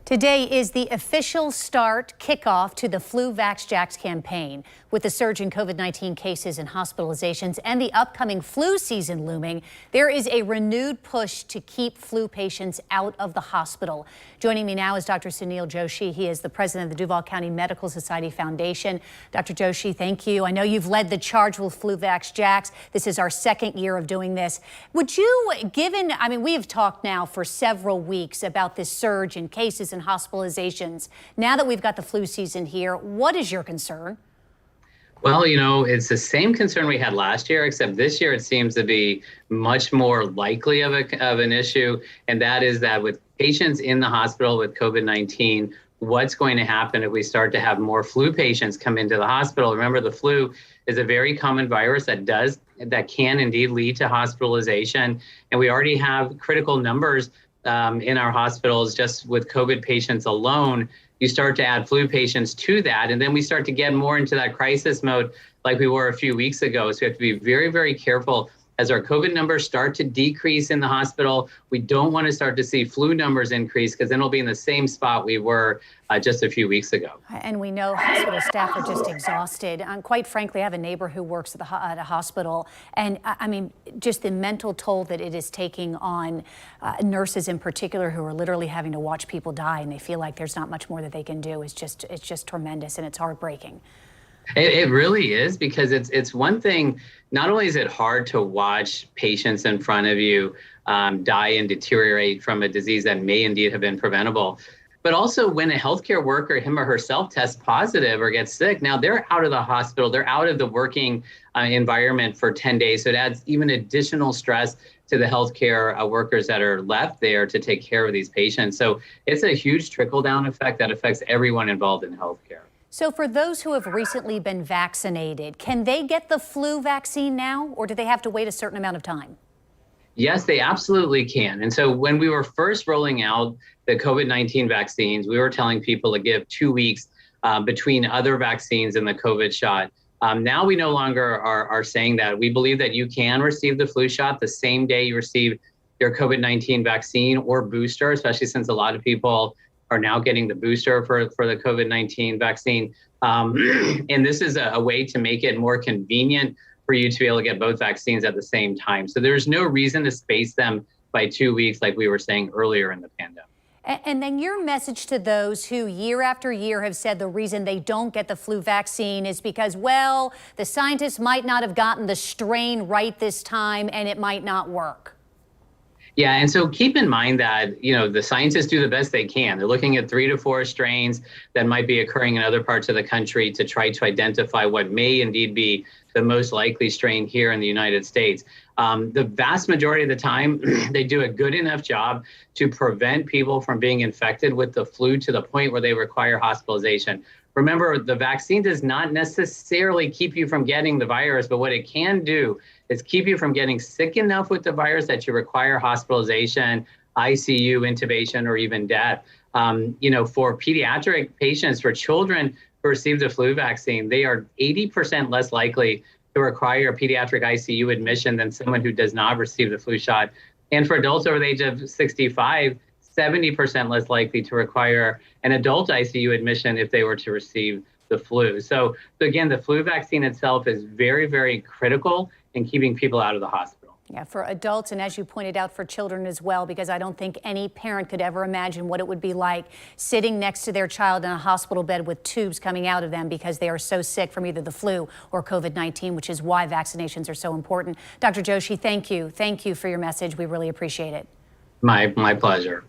Today is the official kickoff to the FluVaxJax campaign. With the surge in COVID-19 cases and hospitalizations and the upcoming flu season looming, there is a renewed push to keep flu patients out of the hospital. Joining me now is Dr. Sunil Joshi. He is the president of the Duval County Medical Society Foundation. Dr. Joshi, thank you. I know you've led the charge with FluVaxJax. This is our second year of doing this. Would you, we have talked now for several weeks about this surge in cases and hospitalizations. Now that we've got the flu season here, what is your concern? Well, it's the same concern we had last year, except this year it seems to be much more likely of an issue. And that is that with patients in the hospital with COVID-19, what's going to happen if we start to have more flu patients come into the hospital? Remember, the flu is a very common virus that can indeed lead to hospitalization. And we already have critical numbers in our hospitals just with COVID patients alone. You start to add flu patients to that, and then we start to get more into that crisis mode like we were a few weeks ago. So we have to be very, very careful as our COVID numbers start to decrease in the hospital. We don't want to start to see flu numbers increase, because then we'll be in the same spot we were just a few weeks ago. And we know hospital staff are just exhausted. Quite frankly, I have a neighbor who works at a hospital, and just the mental toll that it is taking on nurses in particular, who are literally having to watch people die, and they feel like there's not much more that they can do. It's just tremendous, and it's heartbreaking. It really is, because it's one thing. Not only is it hard to watch patients in front of you die and deteriorate from a disease that may indeed have been preventable, but also when a healthcare worker, him or herself, tests positive or gets sick, now they're out of the hospital, they're out of the working environment for 10 days. So it adds even additional stress to the healthcare workers that are left there to take care of these patients. So it's a huge trickle-down effect that affects everyone involved in healthcare. So for those who have recently been vaccinated, can they get the flu vaccine now, or do they have to wait a certain amount of time? Yes, they absolutely can. And so when we were first rolling out the COVID-19 vaccines, we were telling people to give 2 weeks between other vaccines and the COVID shot. Now we no longer are saying that. We believe that you can receive the flu shot the same day you receive your COVID-19 vaccine or booster, especially since a lot of people are now getting the booster for the COVID-19 vaccine. And this is a way to make it more convenient for you to be able to get both vaccines at the same time. So there's no reason to space them by 2 weeks like we were saying earlier in the pandemic. And then your message to those who year after year have said the reason they don't get the flu vaccine is because, well, the scientists might not have gotten the strain right this time and it might not work. Yeah, and so keep in mind that, the scientists do the best they can. They're looking at 3 to 4 strains that might be occurring in other parts of the country to try to identify what may indeed be the most likely strain here in the United States. The vast majority of the time, they do a good enough job to prevent people from being infected with the flu to the point where they require hospitalization. Remember, the vaccine does not necessarily keep you from getting the virus, but what it can do is keep you from getting sick enough with the virus that you require hospitalization, ICU, intubation, or even death. For pediatric patients, for children who receive the flu vaccine, they are 80% less likely to require a pediatric ICU admission than someone who does not receive the flu shot. And for adults over the age of 65, 70% less likely to require an adult ICU admission if they were to receive the flu. So again, the flu vaccine itself is very, very critical in keeping people out of the hospital. Yeah, for adults, and as you pointed out, for children as well, because I don't think any parent could ever imagine what it would be like sitting next to their child in a hospital bed with tubes coming out of them because they are so sick from either the flu or COVID-19, which is why vaccinations are so important. Dr. Joshi, thank you. Thank you for your message. We really appreciate it. My pleasure.